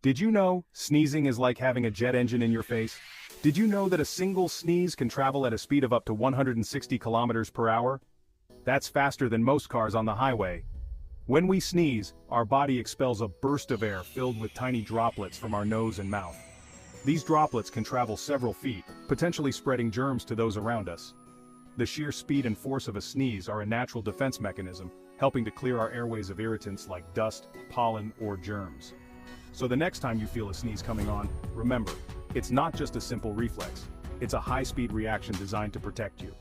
Did you know sneezing is like having a jet engine in your face? Did you know that a single sneeze can travel at a speed of up to 160 kilometers per hour? That's faster than most cars on the highway. When we sneeze, our body expels a burst of air filled with tiny droplets from our nose and mouth. These droplets can travel several feet, potentially spreading germs to those around us. The sheer speed and force of a sneeze are a natural defense mechanism, helping to clear our airways of irritants like dust, pollen, or germs. So the next time you feel a sneeze coming on, remember, it's not just a simple reflex. It's a high-speed reaction designed to protect you.